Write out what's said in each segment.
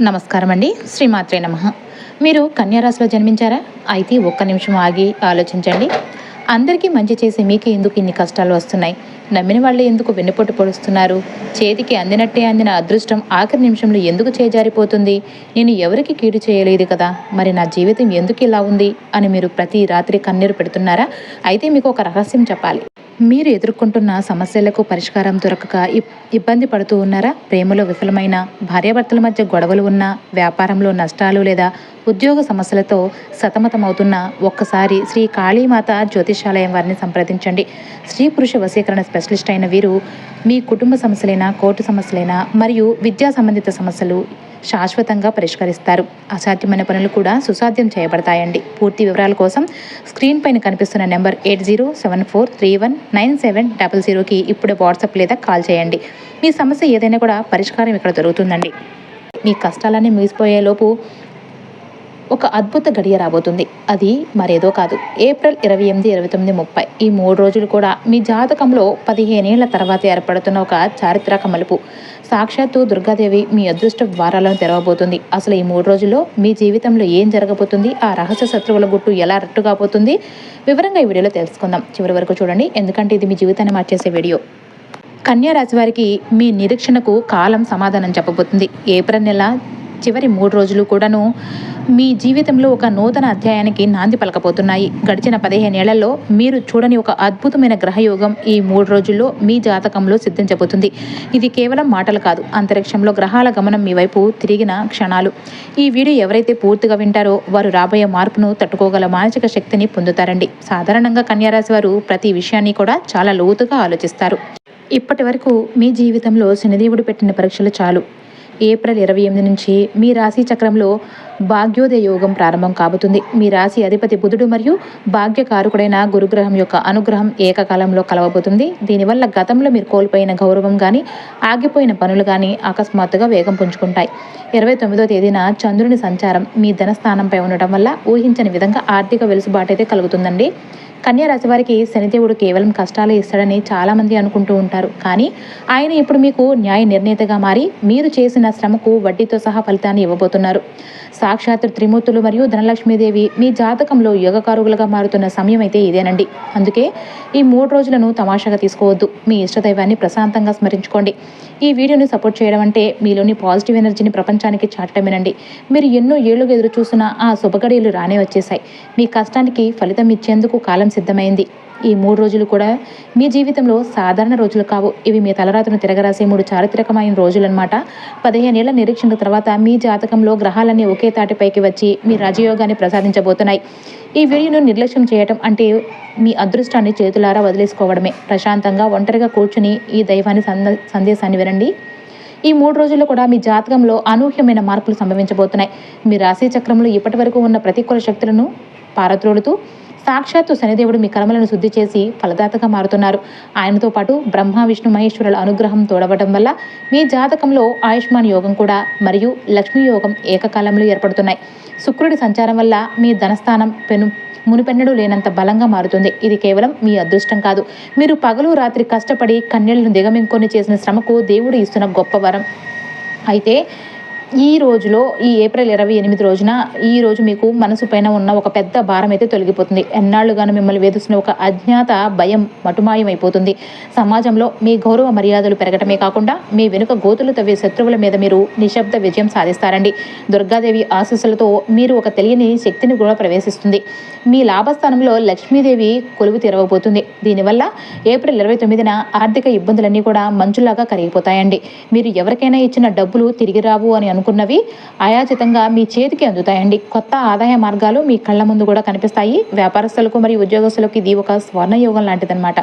నమస్కారం అండి. శ్రీమాత్రే నమః. మీరు కన్యా రాశిలో జన్మించారా? అయితే ఒక్క నిమిషం ఆగి ఆలోచించండి. అందరికీ మంచి చేసి మీకే ఎందుకు ఇన్ని కష్టాలు వస్తున్నాయి? నమ్మిన వాళ్ళే ఎందుకు వెన్నుపోటు పొడుస్తున్నారు? చేతికి అందినట్టే అందిన అదృష్టం ఆఖరి నిమిషంలో ఎందుకు చేజారిపోతుంది? నేను ఎవరికి కీడు చేయలేదు కదా, మరి నా జీవితం ఎందుకు ఇలా ఉంది అని మీరు ప్రతి రాత్రి కన్నీరు పెడుతున్నారా? అయితే మీకు ఒక రహస్యం చెప్పాలి. మీరు ఎదుర్కొంటున్న సమస్యలకు పరిష్కారం దొరకక ఇబ్బంది పడుతూ ఉన్నారా? ప్రేమలో విఫలమైన, భార్యాభర్తల మధ్య గొడవలు ఉన్నా, వ్యాపారంలో నష్టాలు లేదా ఉద్యోగ సమస్యలతో సతమతమవుతున్న ఒక్కసారి శ్రీ కాళీమాత జ్యోతిషాలయం వారిని సంప్రదించండి. స్త్రీ పురుష వశీకరణ స్పెషలిస్ట్ అయిన వీరు మీ కుటుంబ సమస్యలైనా, కోర్టు సమస్యలైనా మరియు విద్యా సంబంధిత సమస్యలు శాశ్వతంగా పరిష్కరిస్తారు. అసాధ్యమైన పనులు కూడా సుసాధ్యం చేయబడతాయండి. పూర్తి వివరాల కోసం స్క్రీన్ పైన కనిపిస్తున్న నెంబర్ 8074319700కి ఇప్పుడే వాట్సాప్ లేదా కాల్ చేయండి. మీ సమస్య ఏదైనా కూడా పరిష్కారం ఇక్కడ దొరుకుతుందండి. మీ కష్టాలన్నీ ముగిసిపోయేలోపు ఒక అద్భుత గడియ రాబోతుంది. అది మరేదో కాదు, ఏప్రిల్ 28, 29, 30 ఈ 3 రోజులు కూడా మీ జాతకంలో 15 ఏళ్ల తర్వాత ఏర్పడుతున్న ఒక చారిత్రక మలుపు. సాక్షాత్తు దుర్గాదేవి మీ అదృష్ట ద్వారాలను తెరవబోతుంది. అసలు ఈ 3 రోజుల్లో మీ జీవితంలో ఏం జరగబోతుంది, ఆ రహస్య శత్రువుల గుట్టు ఎలా రట్టుగాబోతుంది, వివరంగా ఈ వీడియోలో తెలుసుకుందాం. చివరి వరకు చూడండి, ఎందుకంటే ఇది మీ జీవితాన్ని మార్చేసే వీడియో. కన్యా రాశి వారికి మీ నిరీక్షణకు కాలం సమాధానం చెప్పబోతుంది. ఏప్రిల్ నెల చివరి 3 రోజులు కూడాను మీ జీవితంలో ఒక నూతన అధ్యాయానికి నాంది పలకపోతున్నాయి. గడిచిన 15 ఏళ్లలో మీరు చూడని ఒక అద్భుతమైన గ్రహయోగం ఈ 3 రోజుల్లో మీ జాతకంలో సిద్ధించబోతుంది. ఇది కేవలం మాటలు కాదు, అంతరిక్షంలో గ్రహాల గమనం మీ వైపు తిరిగిన క్షణాలు. ఈ వీడియో ఎవరైతే పూర్తిగా వింటారో వారు రాబోయే మార్పును తట్టుకోగల మానసిక శక్తిని పొందుతారండి. సాధారణంగా కన్యా రాశి వారు ప్రతి విషయాన్ని కూడా చాలా లోతుగా ఆలోచిస్తారు. ఇప్పటి వరకు మీ జీవితంలో శనిదేవుడు పెట్టిన పరీక్షలు చాలు. ఏప్రిల్ 28 నుంచి మీ రాశి చక్రంలో భాగ్యోదయ యోగం ప్రారంభం కాబోతుంది. మీ రాశి అధిపతి బుధుడు మరియు భాగ్యకారకుడైన గురుగ్రహం యొక్క అనుగ్రహం ఏకకాలంలో కలవబోతుంది. దీనివల్ల గతంలో మీరు కోల్పోయిన గౌరవం కానీ, ఆగిపోయిన పనులు కానీ అకస్మాత్తుగా వేగం పుంజుకుంటాయి. 29వ తేదీన చంద్రుని సంచారం మీ ధనస్థానంపై ఉండటం వల్ల ఊహించని విధంగా ఆర్థిక వెలుసుబాటు అయితే కలుగుతుందండి. కన్యా రాశి వారికి శనిదేవుడు కేవలం కష్టాలే ఇస్తాడని చాలామంది అనుకుంటూ ఉంటారు. కానీ ఆయన ఇప్పుడు మీకు న్యాయ నిర్ణేతగా మారి మీరు చేసిన శ్రమకు వడ్డీతో సహా ఫలితాన్ని ఇవ్వబోతున్నారు. సాక్షాత్ త్రిమూర్తులు మరియు ధనలక్ష్మీదేవి మీ జాతకంలో యోగకారులుగా మారుతున్న సమయం అయితే ఇదేనండి. అందుకే ఈ 3 రోజులను తమాషాగా తీసుకోవద్దు. మీ ఇష్టదైవాన్ని ప్రశాంతంగా స్మరించుకోండి. ఈ వీడియోని సపోర్ట్ చేయడం అంటే మీలోని పాజిటివ్ ఎనర్జీని ప్రపంచానికి చాటమేనండి. మీరు ఎన్నో ఏళ్లుగా ఎదురు చూసిన ఆ శుభగడియలు రానే వచ్చేసాయి. మీ కష్టానికి ఫలితం ఇచ్చేందుకు కాలం సిద్ధమైంది. ఈ 3 రోజులు కూడా మీ జీవితంలో సాధారణ రోజులు కావు. ఇవి మీ తలరాతను తిరగరాసే 3 చారిత్రకమైన రోజులన్నమాట. 15 ఏళ్ల నిరీక్షణ తర్వాత మీ జాతకంలో గ్రహాలన్నీ ఒకే తాటిపైకి వచ్చి మీ రాజయోగాన్ని ప్రసాదించబోతున్నాయి. ఈ వీడియోను నిర్లక్ష్యం చేయటం అంటే మీ అదృష్టాన్ని చేతులారా వదిలేసుకోవడమే. ప్రశాంతంగా ఒంటరిగా కూర్చుని ఈ దైవాన్ని సందేశాన్ని వినండి. ఈ 3 రోజుల్లో కూడా మీ జాతకంలో అనూహ్యమైన మార్పులు సంభవించబోతున్నాయి. మీ రాశి చక్రంలో ఇప్పటి వరకు ఉన్న ప్రతికూల శక్తులను పారద్రోలుతూ సాక్షాత్తు శనిదేవుడు మీ కర్మలను శుద్ధి చేసి ఫలదాతగా మారుతున్నారు. ఆయనతో పాటు బ్రహ్మ విష్ణు మహేశ్వరుల అనుగ్రహం తోడవడం వల్ల మీ జాతకంలో ఆయుష్మాన్ యోగం కూడా మరియు లక్ష్మీ యోగం ఏకకాలంలో ఏర్పడుతున్నాయి. శుక్రుడి సంచారం వల్ల మీ ధనస్థానం మునుపెన్నడూ లేనంత బలంగా మారుతుంది. ఇది కేవలం మీ అదృష్టం కాదు, మీరు పగలు రాత్రి కష్టపడి కన్నెలను దిగమింకొని చేసిన శ్రమకు దేవుడు ఇస్తున్న గొప్ప వరం. అయితే ఈ రోజులో ఈ ఏప్రిల్ 28 రోజున ఈ రోజు మీకు మనసు పైన ఉన్న ఒక పెద్ద భారం అయితే తొలగిపోతుంది. ఎన్నాళ్ళుగాను మిమ్మల్ని వేధిస్తున్న ఒక అజ్ఞాత భయం మటుమాయం అయిపోతుంది. సమాజంలో మీ గౌరవ మర్యాదలు పెరగటమే కాకుండా మీ వెనుక గోతులు తవ్వే శత్రువుల మీద మీరు నిశ్శబ్ద విజయం సాధిస్తారండి. దుర్గాదేవి ఆశీస్సులతో మీరు ఒక తెలియని శక్తిని కూడా ప్రవేశిస్తుంది. మీ లాభస్థానంలో లక్ష్మీదేవి కొలువు తెరవబోతుంది. దీనివల్ల ఏప్రిల్ 29న ఆర్థిక ఇబ్బందులన్నీ కూడా మంచులాగా కరిగిపోతాయండి. మీరు ఎవరికైనా ఇచ్చిన డబ్బులు తిరిగి రావు అని అనుకున్నవి అయాచితంగా మీ చేతికి అందుతాయండి. కొత్త ఆదాయ మార్గాలు మీ కళ్ళ ముందు కూడా కనిపిస్తాయి. వ్యాపారస్తులకు మరియు ఉద్యోగస్తులకు ఇది ఒక స్వర్ణయోగం లాంటిదన్నమాట.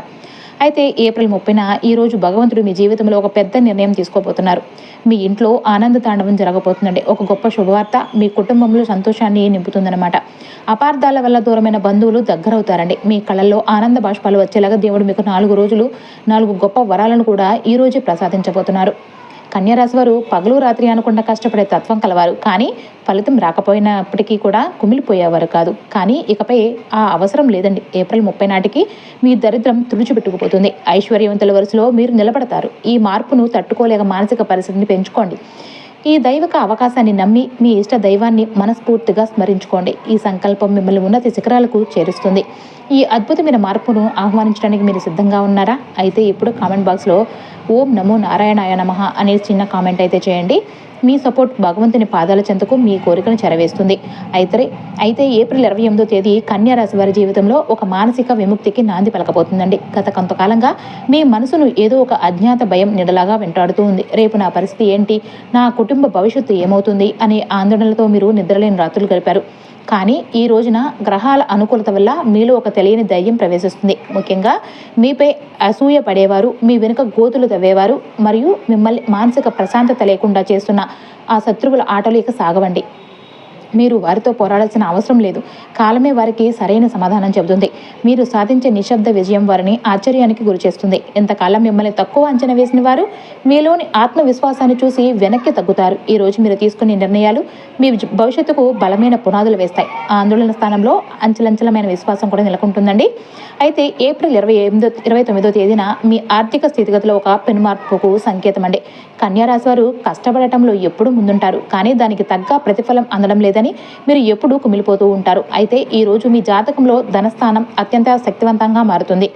అయితే ఏప్రిల్ 30న ఈ రోజు భగవంతుడు మీ జీవితంలో ఒక పెద్ద నిర్ణయం తీసుకోబోతున్నారు. మీ ఇంట్లో ఆనంద తాండవం జరగబోతుందండి. ఒక గొప్ప శుభవార్త మీ కుటుంబంలో సంతోషాన్ని నింపుతుందన్నమాట. అపార్థాల వల్ల దూరమైన బంధువులు దగ్గరవుతారండి. మీ కళ్ళల్లో ఆనంద బాష్పాలు వచ్చేలాగా దేవుడు మీకు 4 రోజులు 4 గొప్ప వరాలను కూడా ఈ రోజే ప్రసాదించబోతున్నారు. కన్యా రాశి వారు పగలు రాత్రి అనకుండా కష్టపడే తత్వం కలవారు. కానీ ఫలితం రాకపోయినప్పటికీ కూడా కుమిలిపోయేవారు కాదు. కానీ ఇకపై ఆ అవసరం లేదండి. ఏప్రిల్ 30 నాటికి మీ దరిద్రం తుడిచిపెట్టుకుపోతుంది. ఐశ్వర్యవంతుల వరుసలో మీరు నిలబడతారు. ఈ మార్పును తట్టుకోలేక మానసిక పరిస్థితిని పెంచుకోండి. ఈ దైవిక అవకాశాన్ని నమ్మి మీ ఇష్ట దైవాన్ని మనస్ఫూర్తిగా స్మరించుకోండి. ఈ సంకల్పం మిమ్మల్ని ఉన్నత శిఖరాలకు చేరుస్తుంది. ఈ అద్భుతమైన మార్పును ఆహ్వానించడానికి మీరు సిద్ధంగా ఉన్నారా? అయితే ఇప్పుడు కామెంట్ బాక్స్లో ఓం నమో నారాయణాయ నమః అనే చిన్న కామెంట్ అయితే చేయండి. మీ సపోర్ట్ భగవంతుని పాదాల చెంతకు మీ కోరికను చెరవేస్తుంది. అయితే ఏప్రిల్ 28వ తేదీ కన్యా రాశి వారి జీవితంలో ఒక మానసిక విముక్తికి నాంది పలకబోతుందండి. గత కొంతకాలంగా మీ మనసును ఏదో ఒక అజ్ఞాత భయం నిడలాగా వెంటాడుతూ ఉంది. రేపు నా పరిస్థితి ఏంటి, నా కుటుంబ భవిష్యత్తు ఏమవుతుంది అనే ఆందోళనలతో మీరు నిద్రలేని రాత్రులు గడిపారు. కానీ ఈ రోజున గ్రహాల అనుకూలత వల్ల మీలో ఒక తెలియని ధైర్యం ప్రవేశిస్తుంది. ముఖ్యంగా మీపై అసూయ పడేవారు, మీ వెనుక గోతులు తవ్వేవారు మరియు మిమ్మల్ని మానసిక ప్రశాంతత లేకుండా చేస్తున్న ఆ శత్రువుల ఆటలు ఇక సాగవండి. మీరు వారితో పోరాడాల్సిన అవసరం లేదు. కాలమే వారికి సరైన సమాధానం చెబుతుంది. మీరు సాధించే నిశ్శబ్ద విజయం వారిని ఆశ్చర్యానికి గురిచేస్తుంది. ఇంతకాలం మిమ్మల్ని తక్కువ అంచనా వేసిన వారు మీలోని ఆత్మవిశ్వాసాన్ని చూసి వెనక్కి తగ్గుతారు. ఈ రోజు మీరు తీసుకునే నిర్ణయాలు మీ భవిష్యత్తుకు బలమైన పునాదులు వేస్తాయి. ఆందోళన స్థానంలో అంచెలంచెలమైన విశ్వాసం కూడా నెలకొంటుందండి. అయితే ఏప్రిల్ 29వ తేదీన మీ ఆర్థిక స్థితిగతిలో ఒక పెనుమార్పుకు సంకేతం అండి. కన్యా రాశి వారు కష్టపడటంలో ఎప్పుడూ ముందుంటారు, కానీ దానికి తగ్గ ప్రతిఫలం అందడం లేదని మీరు ఎప్పుడూ కుమిలిపోతూ ఉంటారు. అయితే ఈ రోజు మీ జాతకంలో ధనస్థానం అత్యంత శక్తివంతంగా మారుతుంది.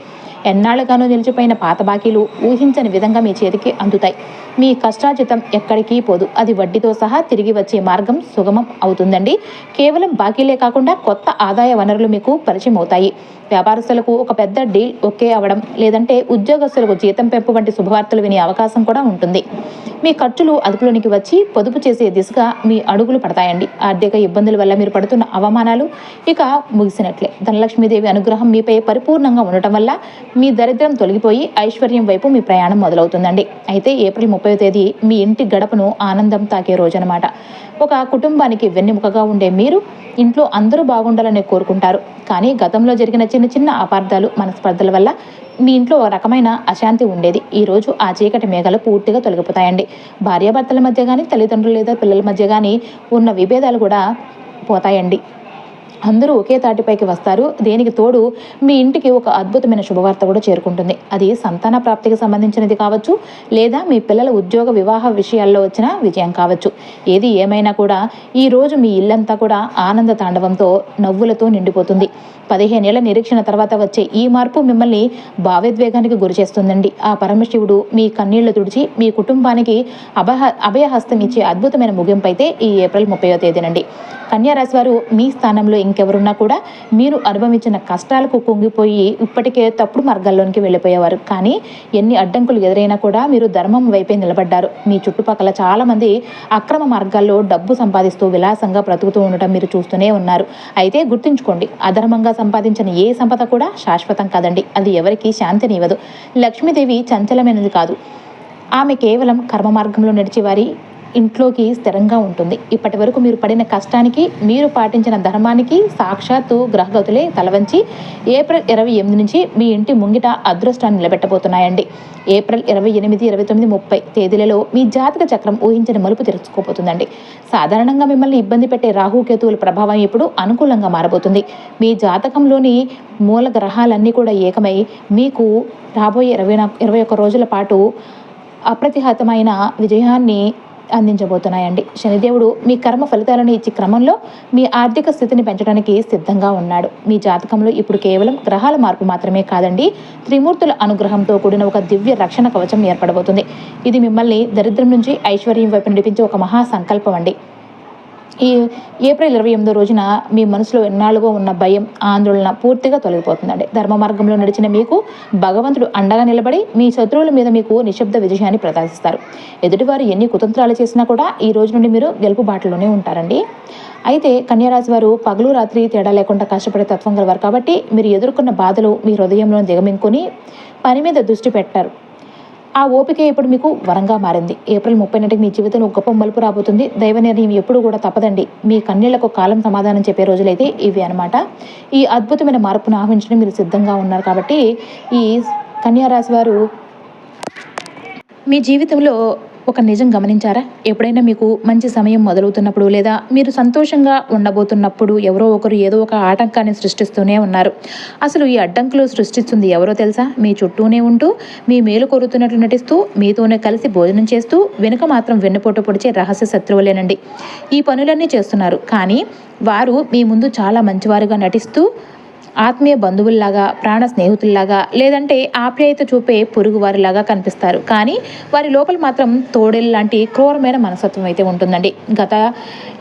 ఎన్నాళ్ళుగానో నిలిచిపోయిన పాత బాకీలు ఊహించని విధంగా మీ చేతికి అందుతాయి. మీ కష్టార్జితం ఎక్కడికి పోదు, అది వడ్డీతో సహా తిరిగి వచ్చే మార్గం సుగమం అవుతుందండి. కేవలం బాకీలే కాకుండా కొత్త ఆదాయ వనరులు మీకు పరిచయం అవుతాయి. వ్యాపారస్తులకు ఒక పెద్ద డీల్ ఓకే అవ్వడం, లేదంటే ఉద్యోగస్తులకు జీతం పెంపు వంటి శుభవార్తలు వినే అవకాశం కూడా ఉంటుంది. మీ ఖర్చులు అదుపులోనికి వచ్చి పొదుపు చేసే దిశగా మీ అడుగులు పడతాయండి. ఆర్థిక ఇబ్బందుల వల్ల మీరు పడుతున్న అవమానాలు ఇక ముగిసినట్లే. ధనలక్ష్మీదేవి అనుగ్రహం మీపై పరిపూర్ణంగా ఉండటం వల్ల మీ దరిద్రం తొలగిపోయి ఐశ్వర్యం వైపు మీ ప్రయాణం మొదలవుతుందండి. అయితే ఏప్రిల్ 30వ తేదీ మీ ఇంటి గడపను ఆనందం తాకే రోజు అనమాట. ఒక కుటుంబానికి వెన్నెముకగా ఉండే మీరు ఇంట్లో అందరూ బాగుండాలని కోరుకుంటారు. కానీ గతంలో జరిగిన చిన్న చిన్న అపార్థాలు, మనస్పర్ధల వల్ల మీ ఇంట్లో ఒక రకమైన అశాంతి ఉండేది. ఈ రోజు ఆ చీకటి మేఘాలు పూర్తిగా తొలగిపోతాయండి. భార్యాభర్తల మధ్య కానీ, తల్లిదండ్రులు లేదా పిల్లల మధ్య కానీ ఉన్న విభేదాలు కూడా పోతాయండి. అందరూ ఒకే తాటిపైకి వస్తారు. దేనికి తోడు మీ ఇంటికి ఒక అద్భుతమైన శుభవార్త కూడా చేరుకుంటుంది. అది సంతాన ప్రాప్తికి సంబంధించినది కావచ్చు, లేదా మీ పిల్లల ఉద్యోగ వివాహ విషయాల్లో వచ్చిన విజయం కావచ్చు. ఏది ఏమైనా కూడా ఈ రోజు మీ ఇల్లంతా కూడా ఆనంద తాండవంతో, నవ్వులతో నిండిపోతుంది. 15 ఏళ్ల నిరీక్షణ తర్వాత వచ్చే ఈ మార్పు మిమ్మల్ని భావోద్వేగానికి గురి చేస్తుందండి. ఆ పరమశివుడు మీ కన్నీళ్లు తుడిచి మీ కుటుంబానికి అభయహస్తం ఇచ్చే అద్భుతమైన ముగింపు అయితే ఈ ఏప్రిల్ 30వ తేదీనండి. కన్యా రాశి వారు మీ స్థానంలో ఇంకెవరున్నా కూడా మీరు అనుభవించిన కష్టాలకు కుంగిపోయి ఇప్పటికే తప్పుడు మార్గాల్లోనికి వెళ్ళిపోయేవారు. కానీ ఎన్ని అడ్డంకులు ఎదురైనా కూడా మీరు ధర్మం వైపే నిలబడ్డారు. మీ చుట్టుపక్కల చాలా మంది అక్రమ మార్గాల్లో డబ్బు సంపాదిస్తూ విలాసంగా బ్రతుకుతూ ఉండటం మీరు చూస్తూనే ఉన్నారు. అయితే గుర్తుంచుకోండి, అధర్మంగా సంపాదించిన ఏ సంపద కూడా శాశ్వతం కాదండి. అది ఎవరికి శాంతినివ్వదు. లక్ష్మీదేవి చంచలమైనది కాదు. ఆమె కేవలం కర్మ మార్గంలో నడిచే వారి ఇంట్లోకి స్థిరంగా ఉంటుంది. ఇప్పటి వరకు మీరు పడిన కష్టానికి, మీరు పాటించిన ధర్మానికి సాక్షాత్తు గ్రహగతులే తలవంచి ఏప్రిల్ 28 నుంచి మీ ఇంటి ముంగిట అదృష్టాన్ని నిలబెట్టబోతున్నాయండి. ఏప్రిల్ 28, 29, 30 తేదీలలో మీ జాతక చక్రం ఊహించిన మలుపు తెరుచుకోబోతుందండి. సాధారణంగా మిమ్మల్ని ఇబ్బంది పెట్టే రాహుకేతువుల ప్రభావం ఇప్పుడు అనుకూలంగా మారబోతుంది. మీ జాతకంలోని మూల గ్రహాలన్నీ కూడా ఏకమై మీకు రాబోయే 21 రోజుల పాటు అప్రతిహతమైన విజయాన్ని అందించబోతున్నాయండి. శనిదేవుడు మీ కర్మ ఫలితాలను ఇచ్చే క్రమంలో మీ ఆర్థిక స్థితిని పెంచడానికి సిద్ధంగా ఉన్నాడు. మీ జాతకంలో ఇప్పుడు కేవలం గ్రహాల మార్పు మాత్రమే కాదండి, త్రిమూర్తుల అనుగ్రహంతో కూడిన ఒక దివ్య రక్షణ కవచం ఏర్పడబోతుంది. ఇది మిమ్మల్ని దరిద్రం నుంచి ఐశ్వర్యం వైపు నడిపించే ఒక మహా సంకల్పం అండి. ఈ ఏప్రిల్ 28వ రోజున మీ మనసులో ఎన్నాళ్ళుగా ఉన్న భయం, ఆందోళన పూర్తిగా తొలగిపోతుందండి. ధర్మ మార్గంలో నడిచిన మీకు భగవంతుడు అండగా నిలబడి మీ శత్రువుల మీద మీకు నిశ్శబ్ద విజయాన్ని ప్రదర్శిస్తారు. ఎదుటివారు ఎన్ని కుతంత్రాలు చేసినా కూడా ఈ రోజు నుండి మీరు గెలుపు బాటలోనే ఉంటారండి. అయితే కన్యారాశి వారు పగలు రాత్రి తేడా లేకుండా కష్టపడే తత్వం గలవారు కాబట్టి మీరు ఎదుర్కొన్న బాధలు మీ హృదయంలో దిగమింగుకొని పని మీద దృష్టి పెట్టారు. ఆ ఓపిక ఇప్పుడు మీకు వరంగా మారింది. ఏప్రిల్ 30 నాటికి మీ జీవితంలో గొప్ప మలుపు రాబోతుంది. దైవ నిర్ణయం ఎప్పుడు కూడా తప్పదండి. మీ కన్నీళ్లకు కాలం సమాధానం చెప్పే రోజులైతే ఇవి అనమాట. ఈ అద్భుతమైన మార్పును ఆహ్వానించడం మీరు సిద్ధంగా ఉన్నారు కాబట్టి ఈ కన్యా రాశి వారు మీ జీవితంలో ఒక నిజం గమనించారా? ఎప్పుడైనా మీకు మంచి సమయం మొదలవుతున్నప్పుడు లేదా మీరు సంతోషంగా ఉండబోతున్నప్పుడు ఎవరో ఒకరు ఏదో ఒక ఆటంకాన్ని సృష్టిస్తూనే ఉన్నారు. అసలు ఈ అడ్డంకులు సృష్టిస్తుంది ఎవరో తెలుసా? మీ చుట్టూనే ఉంటూ మీ మేలు కోరుతున్నట్లు నటిస్తూ మీతోనే కలిసి భోజనం చేస్తూ వెనుక మాత్రం వెన్నుపోటు పొడిచే రహస్య శత్రువులేనండి. ఈ పనులన్నీ చేస్తున్నారు, కానీ వారు మీ ముందు చాలా మంచివారుగా నటిస్తూ ఆత్మీయ బంధువుల్లాగా, ప్రాణ స్నేహితుల్లాగా, లేదంటే ఆప్యాయత చూపే పొరుగువారిలాగా కనిపిస్తారు. కానీ వారి లోపల మాత్రం తోడేళ్ళలాంటి క్రూరమైన మనస్తత్వం అయితే ఉంటుందండి. గత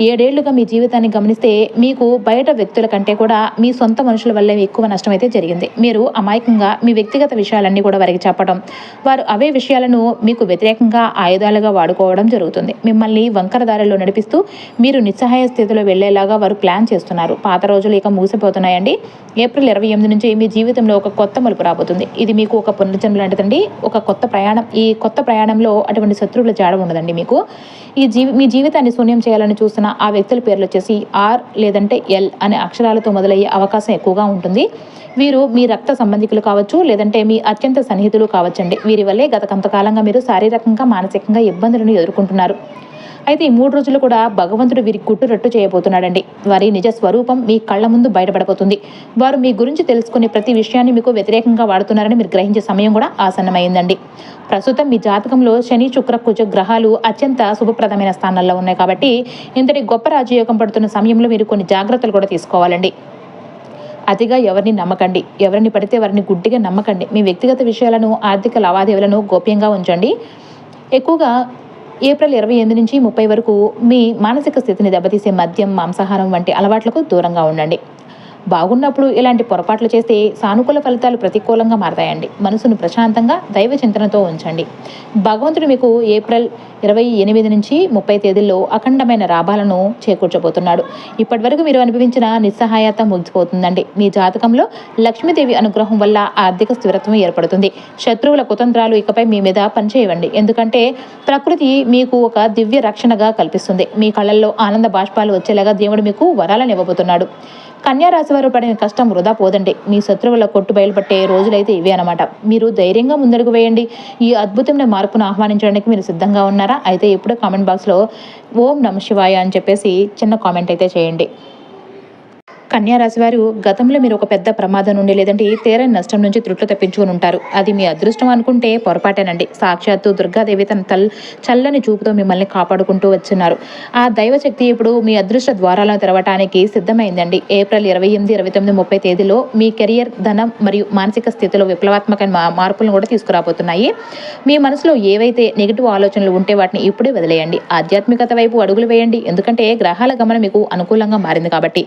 7 ఏళ్లుగా మీ జీవితాన్ని గమనిస్తే మీకు బయట వ్యక్తుల కంటే కూడా మీ సొంత మనుషుల వల్లే ఎక్కువ నష్టం అయితే జరిగింది. మీరు అమాయకంగా మీ వ్యక్తిగత విషయాలన్నీ కూడా వారికి చెప్పడం, వారు అవే విషయాలను మీకు వ్యతిరేకంగా ఆయుధాలుగా వాడుకోవడం జరుగుతుంది. మిమ్మల్ని వంకర దారిలో నడిపిస్తూ మీరు నిస్సహాయ స్థితిలో వెళ్లేలాగా వారు ప్లాన్ చేస్తున్నారు. పాత రోజులు ఇక ముగిసిపోతున్నాయండి. ఏప్రిల్ 28 నుంచి మీ జీవితంలో ఒక కొత్త మలుపు రాబోతుంది. ఇది మీకు ఒక పునర్జన్మ లాంటిదండి, ఒక కొత్త ప్రయాణం. ఈ కొత్త ప్రయాణంలో అటువంటి శత్రువుల జాడ ఉండదండి. మీకు మీ జీవితాన్ని శూన్యం చేయాలని చూస్తున్న ఆ వ్యక్తుల పేర్లు వచ్చేసి ఆర్ లేదంటే ఎల్ అనే అక్షరాలతో మొదలయ్యే అవకాశం ఎక్కువగా ఉంటుంది. వీరు మీ రక్త సంబంధికులు కావచ్చు, లేదంటే మీ అత్యంత సన్నిహితులు కావచ్చండి. వీరి వల్లే గత కొంతకాలంగా మీరు శారీరకంగా, మానసికంగా ఇబ్బందులను ఎదుర్కొంటున్నారు. అయితే ఈ 3 రోజులు కూడా భగవంతుడు వీరికి గుట్టురట్టు చేయబోతున్నాడండి. వారి నిజ స్వరూపం మీ కళ్ళ ముందు బయటపడబోతుంది. వారు మీ గురించి తెలుసుకునే ప్రతి విషయాన్ని మీకు వ్యతిరేకంగా వాడుతున్నారని మీరు గ్రహించే సమయం కూడా ఆసన్నమైందండి. ప్రస్తుతం మీ జాతకంలో శని, శుక్ర, కుజ గ్రహాలు అత్యంత శుభప్రదమైన స్థానాల్లో ఉన్నాయి కాబట్టి ఇంతటి గొప్ప రాజయోగం పడుతున్న సమయంలో మీరు కొన్ని జాగ్రత్తలు కూడా తీసుకోవాలండి. అతిగా ఎవరిని నమ్మకండి. ఎవరిని పడితే వారిని గుడ్డిగా నమ్మకండి. మీ వ్యక్తిగత విషయాలను, ఆర్థిక లావాదేవీలను గోప్యంగా ఉంచండి. ఎక్కువగా ఏప్రిల్ 28 నుంచి 30 వరకు మీ మానసిక స్థితిని దెబ్బతీసే మద్యం, మాంసాహారం వంటి అలవాట్లకు దూరంగా ఉండండి. బాగున్నప్పుడు ఇలాంటి పొరపాట్లు చేస్తే సానుకూల ఫలితాలు ప్రతికూలంగా మారతాయండి. మనసును ప్రశాంతంగా దైవ చింతనతో ఉంచండి. భగవంతుడు మీకు ఏప్రిల్ 28 నుంచి 30 తేదీల్లో అఖండమైన లాభాలను చేకూర్చబోతున్నాడు. ఇప్పటి వరకు మీరు అనుభవించిన నిస్సహాయత ముగిసిపోతుందండి. మీ జాతకంలో లక్ష్మీదేవి అనుగ్రహం వల్ల ఆర్థిక స్థిరత్వం ఏర్పడుతుంది. శత్రువుల కుతంత్రాలు ఇకపై మీ మీద పనిచేయవండి. ఎందుకంటే ప్రకృతి మీకు ఒక దివ్య రక్షణగా కల్పిస్తుంది. మీ కళ్ళల్లో ఆనంద బాష్పాలు వచ్చేలాగా దేవుడు మీకు వరాలను ఇవ్వబోతున్నాడు. కన్యా రాశి వారు పడిన కష్టం వృధా పోదండి. మీ శత్రువుల కొట్టు బయలుపట్టే రోజులైతే ఇవే అనమాట. మీరు ధైర్యంగా ముందడుగు వేయండి. ఈ అద్భుతమైన మార్పును ఆహ్వానించడానికి మీరు సిద్ధంగా ఉన్నారా? అయితే ఇప్పుడే కామెంట్ బాక్స్లో ఓం నమ శివాయ అని చెప్పేసి చిన్న కామెంట్ అయితే చేయండి. కన్యా రాశి వారు గతంలో మీరు ఒక పెద్ద ప్రమాదం నుండి లేదంటే తీరని నష్టం నుంచి త్రుట్లు తప్పించుకుని ఉంటారు. అది మీ అదృష్టం అనుకుంటే పొరపాటేనండి. సాక్షాత్తు దుర్గాదేవి తన చల్లని చూపుతో మిమ్మల్ని కాపాడుకుంటూ వచ్చున్నారు. ఆ దైవశక్తి ఇప్పుడు మీ అదృష్ట ద్వారాలను తెరవటానికి సిద్ధమైందండి. ఏప్రిల్ 28, 29, 30 తేదీలో మీ కెరియర్, ధనం మరియు మానసిక స్థితిలో విప్లవాత్మక మార్పులను కూడా తీసుకురాబోతున్నాయి. మీ మనసులో ఏవైతే నెగిటివ్ ఆలోచనలు ఉంటే వాటిని ఇప్పుడే వదిలేయండి. ఆధ్యాత్మికత వైపు అడుగులు వేయండి. ఎందుకంటే గ్రహాల గమనం మీకు అనుకూలంగా మారింది కాబట్టి.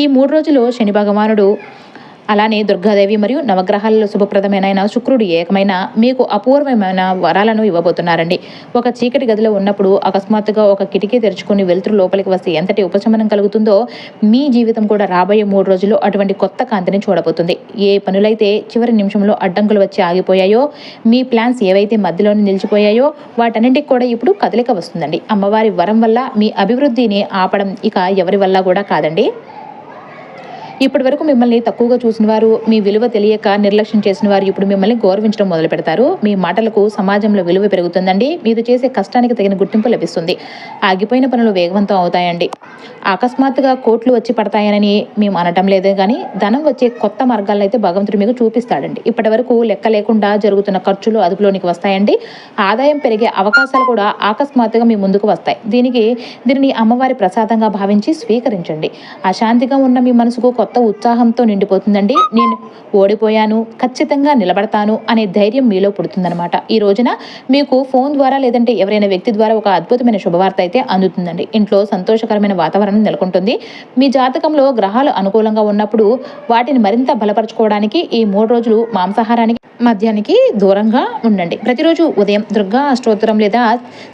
ఈ 3 రోజులు శని భగవానుడు, అలానే దుర్గాదేవి మరియు నవగ్రహాలలో శుభప్రదమైన శుక్రుడు ఏకమైన మీకు అపూర్వమైన వరాలను ఇవ్వబోతున్నారండి. ఒక చీకటి గదిలో ఉన్నప్పుడు అకస్మాత్తుగా ఒక కిటికీ తెరుచుకుని వెలుతురు లోపలికి వస్తే ఎంతటి ఉపశమనం కలుగుతుందో మీ జీవితం కూడా రాబోయే 3 రోజుల్లో అటువంటి కొత్త కాంతిని చూడబోతుంది. ఏ పనులైతే చివరి నిమిషంలో అడ్డంకులు వచ్చి ఆగిపోయాయో, మీ ప్లాన్స్ ఏవైతే మధ్యలోనే నిలిచిపోయాయో వాటన్నింటికి కూడా ఇప్పుడు కదలిక వస్తుందండి. అమ్మవారి వరం వల్ల మీ అభివృద్ధిని ఆపడం ఇక ఎవరి వల్ల కూడా కాదండి. ఇప్పటి వరకు మిమ్మల్ని తక్కువగా చూసిన వారు, మీ విలువ తెలియక నిర్లక్ష్యం చేసిన వారు ఇప్పుడు మిమ్మల్ని గౌరవించడం మొదలు పెడతారు. మీ మాటలకు సమాజంలో విలువ పెరుగుతుందండి. మీరు చేసే కష్టానికి తగిన గుర్తింపు లభిస్తుంది. ఆగిపోయిన పనులు వేగవంతం అవుతాయండి. అకస్మాత్తుగా కోట్లు వచ్చి పడతాయని మేము అనటం లేదే కానీ ధనం వచ్చే కొత్త మార్గాలను అయితే భగవంతుడు మీకు చూపిస్తాడండి. ఇప్పటి వరకు లెక్క లేకుండా జరుగుతున్న ఖర్చులు అదుపులోనికి వస్తాయండి. ఆదాయం పెరిగే అవకాశాలు కూడా అకస్మాత్తుగా మీ ముందుకు వస్తాయి. దీనిని అమ్మవారి ప్రసాదంగా భావించి స్వీకరించండి. అశాంతిగా ఉన్న మీ మనసుకు కొత్త ఉత్సాహంతో నిండిపోతుందండి. నేను ఓడిపోయాను, ఖచ్చితంగా నిలబడతాను అనే ధైర్యం మీలో పుడుతుందన్నమాట. ఈ రోజున మీకు ఫోన్ ద్వారా లేదంటే ఎవరైనా వ్యక్తి ద్వారా ఒక అద్భుతమైన శుభవార్త అయితే అందుతుందండి. ఇంట్లో సంతోషకరమైన వాతావరణం నెలకొంటుంది. మీ జాతకంలో గ్రహాలు అనుకూలంగా ఉన్నప్పుడు వాటిని మరింత బలపరచుకోవడానికి ఈ 3 రోజులు మాంసాహారానికి, మద్యానికి దూరంగా ఉండండి. ప్రతిరోజు ఉదయం దుర్గా అష్టోత్తరం లేదా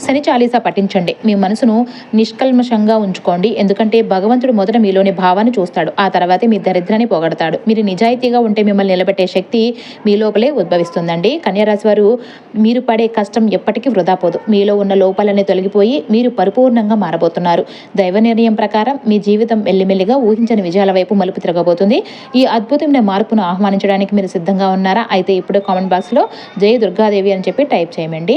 శని చాలీసా పఠించండి. మీ మనసును నిష్కల్మషంగా ఉంచుకోండి. ఎందుకంటే భగవంతుడు మొదట మీలోని భావాన్ని చూస్తాడు, ఆ తర్వాతే మీ దరిద్రాన్ని పోగొడతాడు. మీరు నిజాయితీగా ఉంటే మిమ్మల్ని నిలబెట్టే శక్తి మీ లోపలే ఉద్భవిస్తుందండి. కన్యారాశి వారు, మీరు పడే కష్టం ఎప్పటికీ వృధా పోదు. మీలో ఉన్న లోపాలన్నీ తొలగిపోయి మీరు పరిపూర్ణంగా మారబోతున్నారు. దైవ నిర్ణయం ప్రకారం మీ జీవితం మెల్లిమెల్లిగా ఊహించని విజయాల వైపు మలుపు తిరగబోతుంది. ఈ అద్భుతమైన మార్పును ఆహ్వానించడానికి మీరు సిద్ధంగా ఉన్నారా? అయితే ఇప్పుడు కామెంట్ బాక్స్లో జై దుర్గాదేవి అని చెప్పి టైప్ చేయమండి.